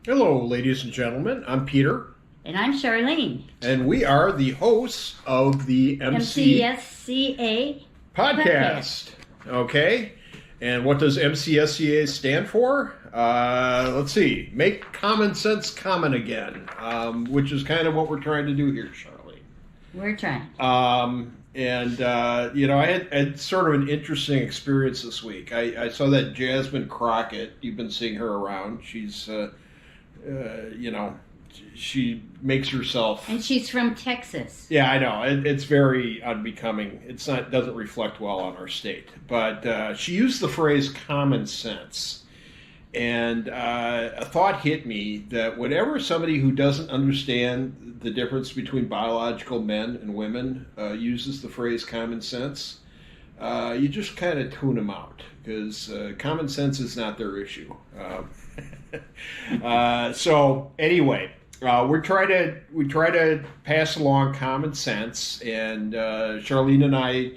Hello, ladies and gentlemen. I'm Peter. And I'm Charlene. And we are the hosts of the MCSCA podcast. Okay. And what does MCSCA stand for? Let's see. Make common sense common again, which is kind of what we're trying to do here, Charlene. We're trying. I had sort of an interesting experience this week. I saw that Jasmine Crockett. You've been seeing her around. She's, she makes herself. And she's from Texas. Yeah, I know. It's very unbecoming. Doesn't reflect well on our state. But she used the phrase common sense. And a thought hit me that whenever somebody who doesn't understand the difference between biological men and women uses the phrase common sense, you just kind of tune them out because common sense is not their issue. So anyway, we try to pass along common sense, and Charlene and I,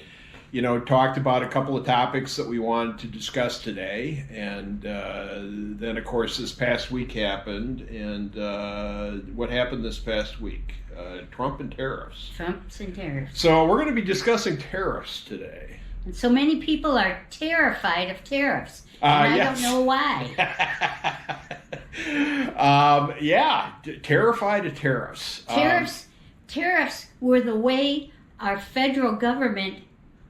talked about a couple of topics that we wanted to discuss today, and then of course this past week happened, and what happened this past week? Trump and tariffs. Trumps and tariffs. So we're going to be discussing tariffs today. And so many people are terrified of tariffs. And I don't know why. Terrified of tariffs. Tariffs were the way our federal government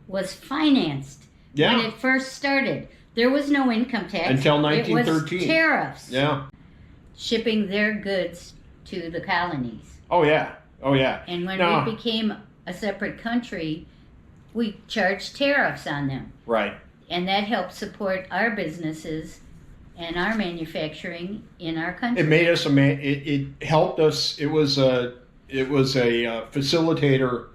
was financed when it first started. There was no income tax. Until 1913. It was tariffs. Yeah. Shipping their goods to the colonies. Oh, yeah. And when we became a separate country, we charged tariffs on them. Right. And that helped support our businesses and our manufacturing in our country. It made us it helped us. It was a facilitator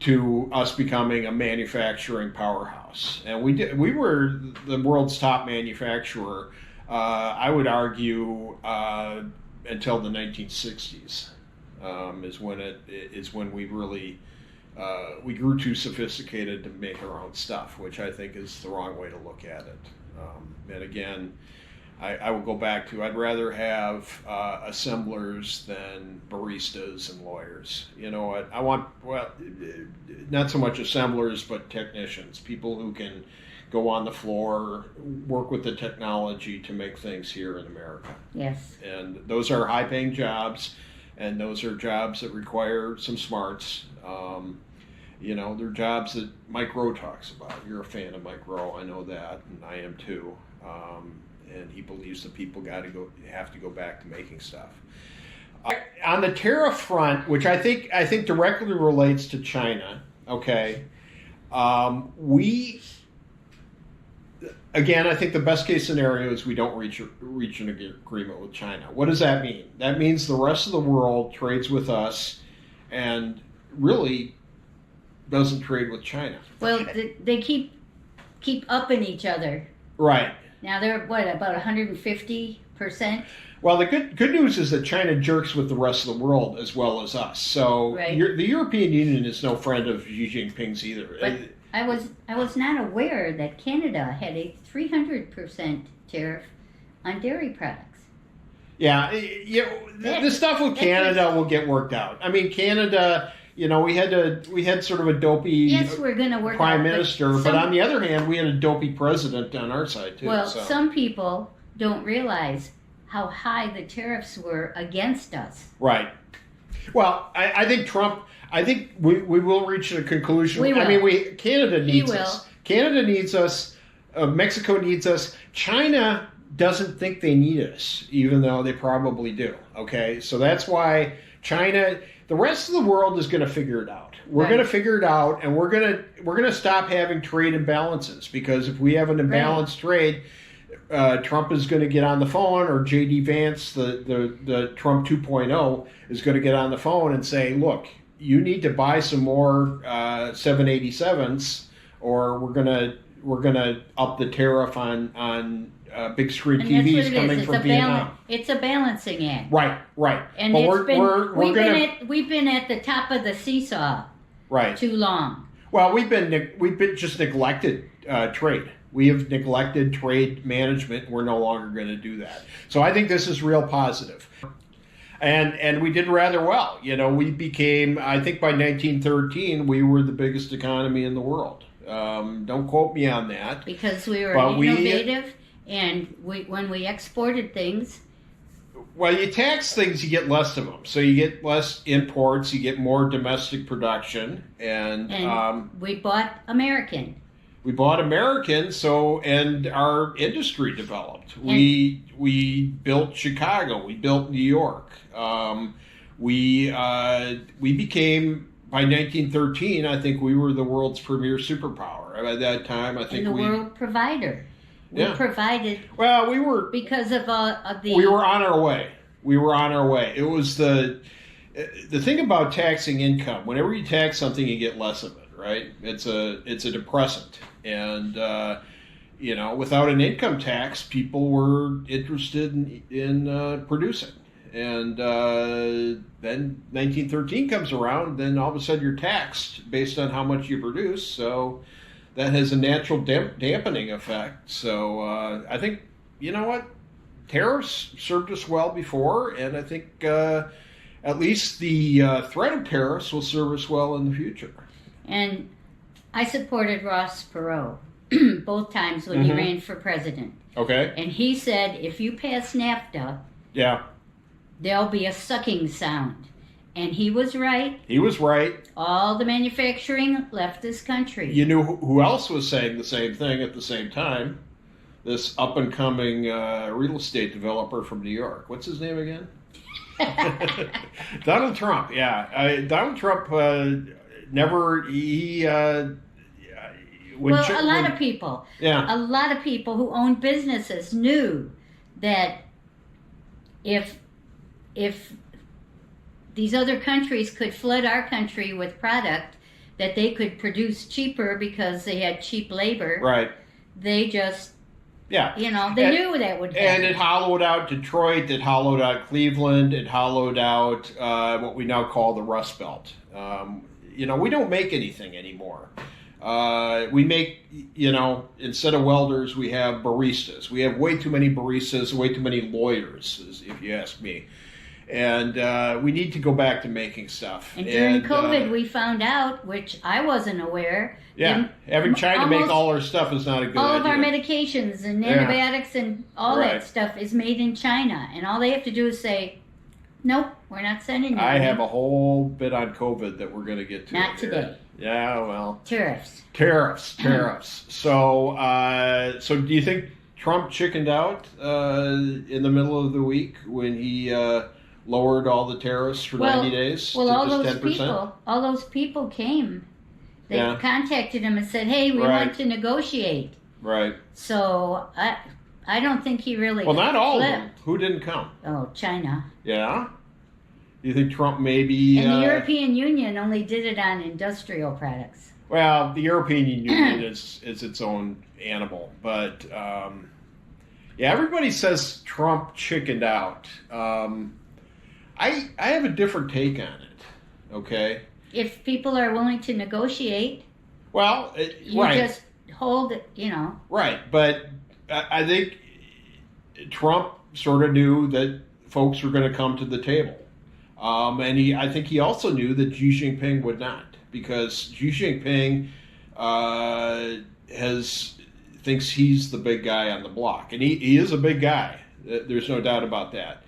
to us becoming a manufacturing powerhouse, and we were the world's top manufacturer. I would argue until the 1960s is when we really we grew too sophisticated to make our own stuff, which I think is the wrong way to look at it. And again, I will go back to I'd rather have assemblers than baristas and lawyers. You know what? I want, not so much assemblers, but technicians, people who can go on the floor, work with the technology to make things here in America. Yes. And those are high-paying jobs, and those are jobs that require some smarts. They're jobs that Mike Rowe talks about. You're a fan of Mike Rowe, I know that, and I am too. And he believes that people have to go back to making stuff. On the tariff front, which I think directly relates to China. Okay, I think the best case scenario is we don't reach an agreement with China. What does that mean? That means the rest of the world trades with us, and really doesn't trade with China. Well, they keep upping each other. Right. Now they're about 150%? Well, the good news is that China jerks with the rest of the world as well as us. So right. The European Union is no friend of Xi Jinping's either. But I was not aware that Canada had a 300% tariff on dairy products. Yeah, the stuff with Canada will get worked out. I mean, Canada, we had sort of a dopey we're gonna work prime minister, but on the other hand, we had a dopey president on our side too. Well, some people don't realize how high the tariffs were against us. Right. Well, I think Trump. I think we will reach a conclusion. We will. I mean, Canada needs us. Canada needs us. Mexico needs us. China doesn't think they need us, even though they probably do. Okay, so that's why China. The rest of the world is going to figure it out. We're going to figure it out, and we're going to stop having trade imbalances, because if we have an imbalanced trade, Trump is going to get on the phone, or J.D. Vance, the Trump 2.0, is going to get on the phone and say, "Look, you need to buy some more 787s, or we're gonna up the tariff on big screen TVs coming from Vietnam." It's a balancing act. Right. And but we've been at the top of the seesaw. Right. Too long. Well, we've been just neglected trade. We have neglected trade management. We're no longer going to do that. So I think this is real positive. And we did rather well. We became, I think by 1913, we were the biggest economy in the world. Don't quote me on that. Because we were innovative, and when we exported things. Well, you tax things, you get less of them. So you get less imports, you get more domestic production. And we bought American. We bought American, and our industry developed. We built Chicago. We built New York. We became, by 1913, I think we were the world's premier superpower. At that time, I think world provider. We provided. Well, we were because of the. We were on our way. It was the thing about taxing income. Whenever you tax something, you get less of it. Right? It's a depressant, and without an income tax, people were interested in producing. And then 1913 comes around, then all of a sudden you're taxed based on how much you produce. So that has a natural dampening effect. So I think, tariffs served us well before, and I think at least the threat of tariffs will serve us well in the future. And I supported Ross Perot both times when he ran for president. Okay. And he said, if you pass NAFTA, there'll be a sucking sound. And he was right. He was right. All the manufacturing left this country. You knew who else was saying the same thing at the same time? This up-and-coming real estate developer from New York. What's his name again? Donald Trump, yeah. Donald Trump never... A lot of people who own businesses knew that if these other countries could flood our country with product that they could produce cheaper because they had cheap labor. Right. They just, they knew that would happen. And it hollowed out Detroit, it hollowed out Cleveland, it hollowed out what we now call the Rust Belt. We don't make anything anymore. We make, instead of welders, we have baristas. We have way too many baristas, way too many lawyers, if you ask me. And we need to go back to making stuff. And during COVID, we found out, which I wasn't aware. Yeah, having China make all our stuff is not a good idea. All of our medications and antibiotics and all that stuff is made in China. And all they have to do is say, nope, we're not sending you. I have a whole bit on COVID that we're going to get to. Not today. Yeah, well. Tariffs. So do you think Trump chickened out in the middle of the week when he lowered all the tariffs for 90 days to just 10%? All those people came. They contacted him and said, hey, we want to negotiate. Right. So I don't think he really Well, not all of them. Who didn't come? Oh, China. Yeah? Do you think Trump maybe... And the European Union only did it on industrial products. Well, the European Union is its own animal. But, everybody says Trump chickened out. I have a different take on it, okay? If people are willing to negotiate, well, you just hold it, Right, but I think Trump sort of knew that folks were going to come to the table. And I think he also knew that Xi Jinping would not, because Xi Jinping thinks he's the big guy on the block. And he is a big guy. There's no doubt about that.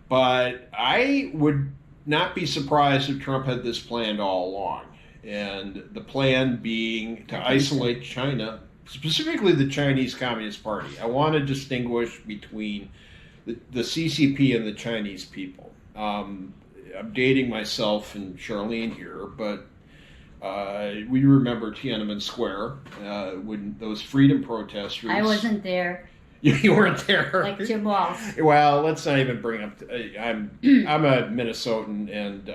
But I would not be surprised if Trump had this planned all along. And the plan being to isolate China, specifically the Chinese Communist Party. I want to distinguish between the CCP and the Chinese people. I'm dating myself and Charlene here, but we remember Tiananmen Square when those freedom protesters... I wasn't there. You weren't there. Like Tim Walz. Well, let's not even bring up... I'm a Minnesotan, and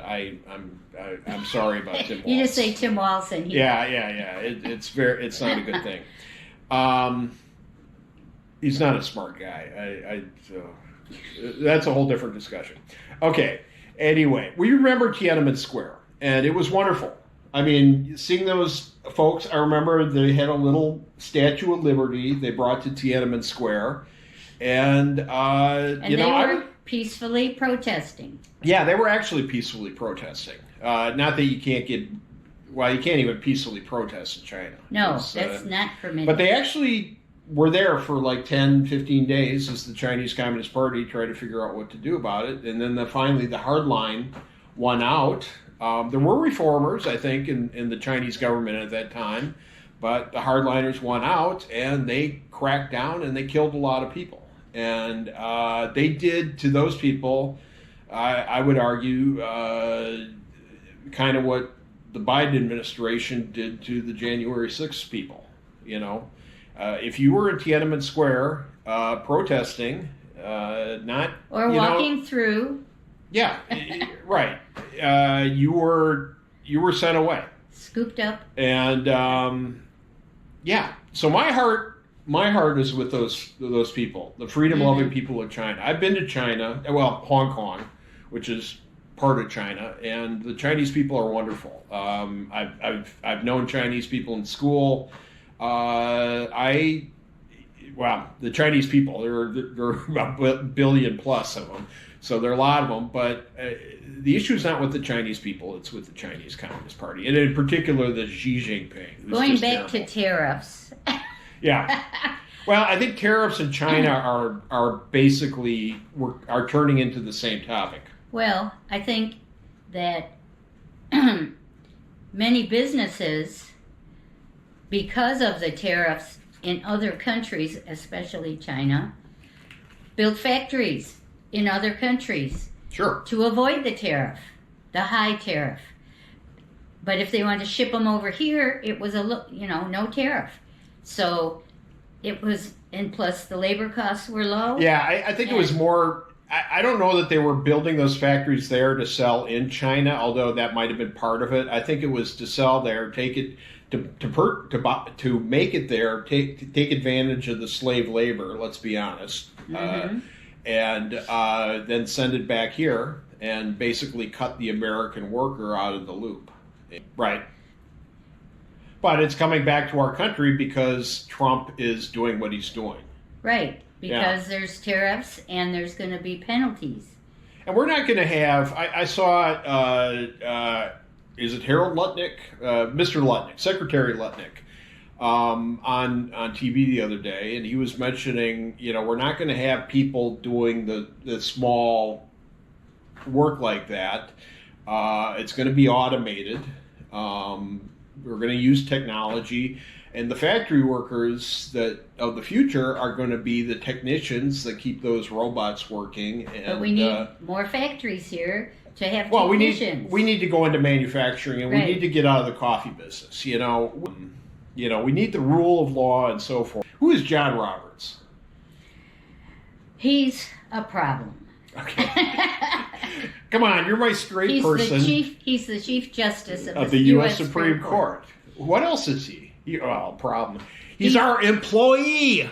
I'm sorry about Tim Walz. You just say Tim Walz and he... Yeah. It's not a good thing. He's not a smart guy. That's a whole different discussion. Okay. Anyway, we remember Tiananmen Square, and it was wonderful. I mean, seeing those folks, I remember they had a little Statue of Liberty they brought to Tiananmen Square. And they were peacefully protesting. Yeah, they were actually peacefully protesting. Not that you can't you can't even peacefully protest in China. No, that's not permitted. But they actually were there for like 10, 15 days as the Chinese Communist Party tried to figure out what to do about it. And then finally the hard line won out. There were reformers, I think, in the Chinese government at that time. But the hardliners won out, and they cracked down, and they killed a lot of people. And they did to those people, I would argue, kind of what the Biden administration did to the January 6th people. You know, if you were in Tiananmen Square protesting, not or walking through, yeah, right, you were sent away, scooped up, and yeah. So my heart is with those people, the freedom-loving people of China. I've been to China, well, Hong Kong, which is part of China, and the Chinese people are wonderful. I've known Chinese people in school. The Chinese people, there are about a billion plus of them, so there are a lot of them. But the issue is not with the Chinese people; it's with the Chinese Communist Party, and in particular the Xi Jinping. Going back to tariffs. Yeah. Well, I think tariffs in China are basically are turning into the same topic. Well, I think that many businesses, because of the tariffs in other countries, especially China, built factories in other countries. Sure. To avoid the tariff, the high tariff. But if they wanted to ship them over here, it was no tariff. So it was, and plus the labor costs were low. Yeah, I think it was more. I don't know that they were building those factories there to sell in China, although that might have been part of it. I think it was to sell there, take it to make it there, take advantage of the slave labor. Let's be honest, and then send it back here and basically cut the American worker out of the loop. Right. But it's coming back to our country because Trump is doing what he's doing. Right. Because there's tariffs and there's going to be penalties. And we're not going to have, I saw, is it Harold Lutnick? Mr. Lutnick, Secretary Lutnick, on TV the other day, and he was mentioning, we're not going to have people doing the small work like that. It's going to be automated. We're going to use technology. And the factory workers of the future are going to be the technicians that keep those robots working. And, but we need more factories here to have technicians. We need to go into manufacturing, and we need to get out of the coffee business. We need the rule of law and so forth. Who is John Roberts? He's a problem. Okay. Come on, you're my straight person. He's the Chief Justice of the U.S. Supreme Court. What else is he? Problem. He's our employee.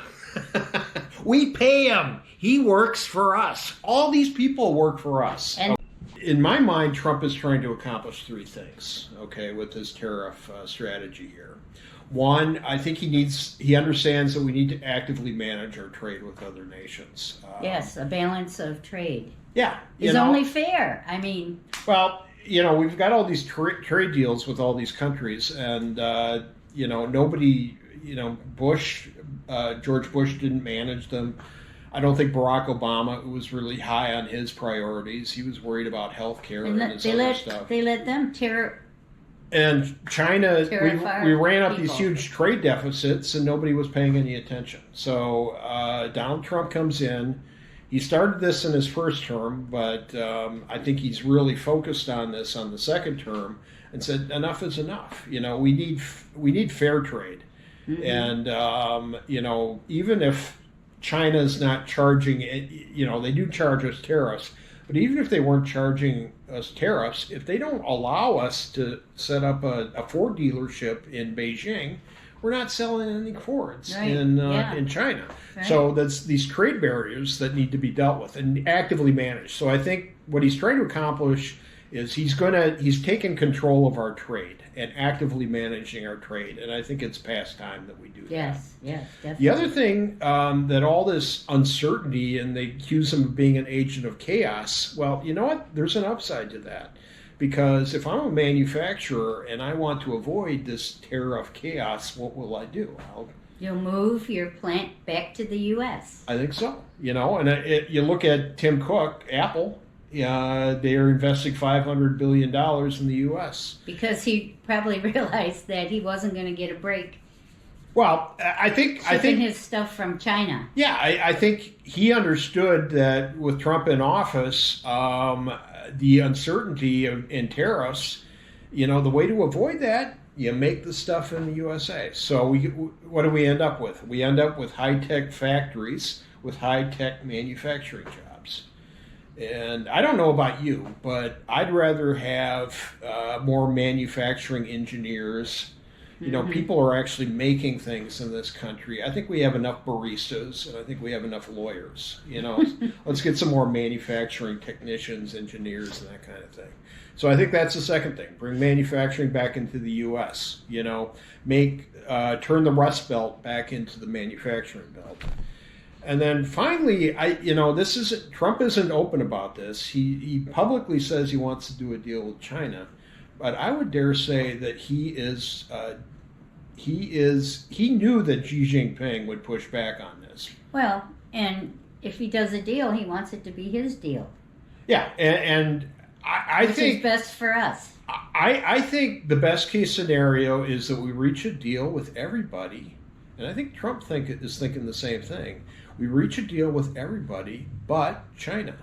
We pay him. He works for us. All these people work for us. And in my mind, Trump is trying to accomplish three things, with his tariff strategy here. One, I think he understands that we need to actively manage our trade with other nations. Yes, a balance of trade. Yeah. Is only fair. I mean... Well, we've got all these trade deals with all these countries, and... nobody, George Bush didn't manage them. I don't think Barack Obama was really high on his priorities. He was worried about health care and his other stuff. They let them tear. And China, we ran up these huge trade deficits, and nobody was paying any attention. So Donald Trump comes in. He started this in his first term, but I think he's really focused on this on the second term. And said enough is enough. We need fair trade, and even if China's not charging it, they do charge us tariffs. But even if they weren't charging us tariffs, if they don't allow us to set up a Ford dealership in Beijing, we're not selling any Fords in China. Right. So that's these trade barriers that need to be dealt with and actively managed. So I think what he's trying to accomplish is he's taken control of our trade and actively managing our trade, and I think it's past time that we do that. Yes, definitely. The other thing that all this uncertainty, and they accuse him of being an agent of chaos. Well, you know what? There's an upside to that, because if I'm a manufacturer and I want to avoid this tariff chaos, what will I do? You'll move your plant back to the U.S. I think so. And you look at Tim Cook, Apple. They are investing $500 billion in the U.S. Because he probably realized that he wasn't going to get a break. Well, I think his stuff from China. Yeah, I think he understood that with Trump in office, the uncertainty in tariffs, the way to avoid that, you make the stuff in the USA. So what do we end up with? We end up with high-tech factories with high-tech manufacturing jobs. And I don't know about you, but I'd rather have more manufacturing engineers. People are actually making things in this country. I think we have enough baristas, and I think we have enough lawyers. Let's get some more manufacturing technicians, engineers, and that kind of thing. So I think that's the second thing. Bring manufacturing back into the U.S. Turn the Rust Belt back into the manufacturing belt. And then finally, Trump isn't open about this. He publicly says he wants to do a deal with China, but I would dare say that he knew that Xi Jinping would push back on this. Well, and if he does a deal, he wants it to be his deal. Yeah, and I think is best for us. I think the best case scenario is that we reach a deal with everybody, and I think Trump is thinking the same thing. We reach a deal with everybody but China.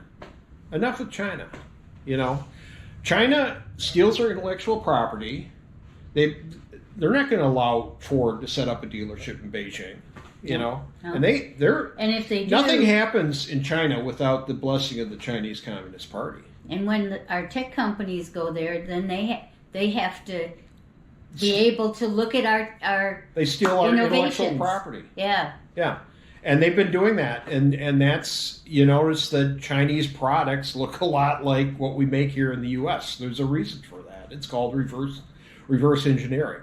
Enough with China. China steals our intellectual property. They're not going to allow Ford to set up a dealership in Beijing. No. And if they do, nothing happens in China without the blessing of the Chinese Communist Party. And when our tech companies go there, then they have to be able to look at our they steal our intellectual property. Yeah. And they've been doing that, and that's, you notice that Chinese products look a lot like what we make here in the U.S. There's a reason for that. It's called reverse engineering.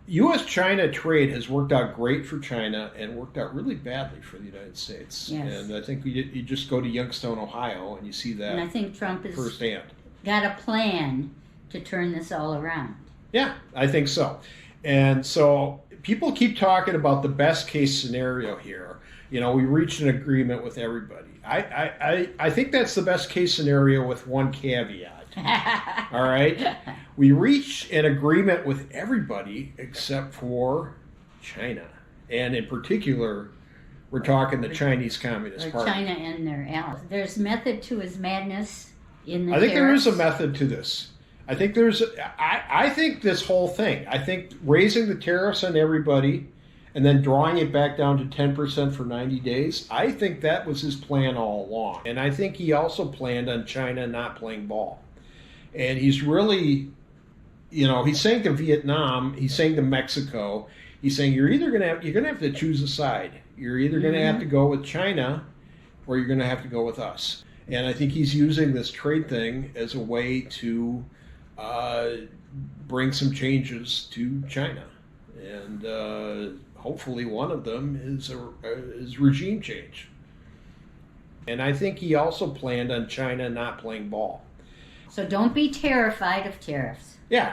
U.S.-China trade has worked out great for China and worked out really badly for the United States. Yes. And I think you just go to Youngstown, Ohio, and you see that. And I think Trump has firsthand got a plan to turn this all around. Yeah, I think so. And so people keep talking about the best case scenario here. We reached an agreement with everybody. I think that's the best case scenario with one caveat. All right? We reached an agreement with everybody except for China. And in particular, we're talking the Chinese Communist Party. China and their allies. There's method to his madness in the I think tariffs. there is a method to this. I think I think this whole thing, I think raising the tariffs on everybody and then drawing it back down to 10% for 90 days, I think that was his plan all along. And I think he also planned on China not playing ball. And he's really, he's saying to Vietnam, he's saying to Mexico, he's saying you're going to have to choose a side. You're either going to have to go with China or you're going to have to go with us. And I think he's using this trade thing as a way to bring some changes to China, and hopefully one of them is regime change. And I think he also planned on China not playing ball. So don't be terrified of tariffs. Yeah,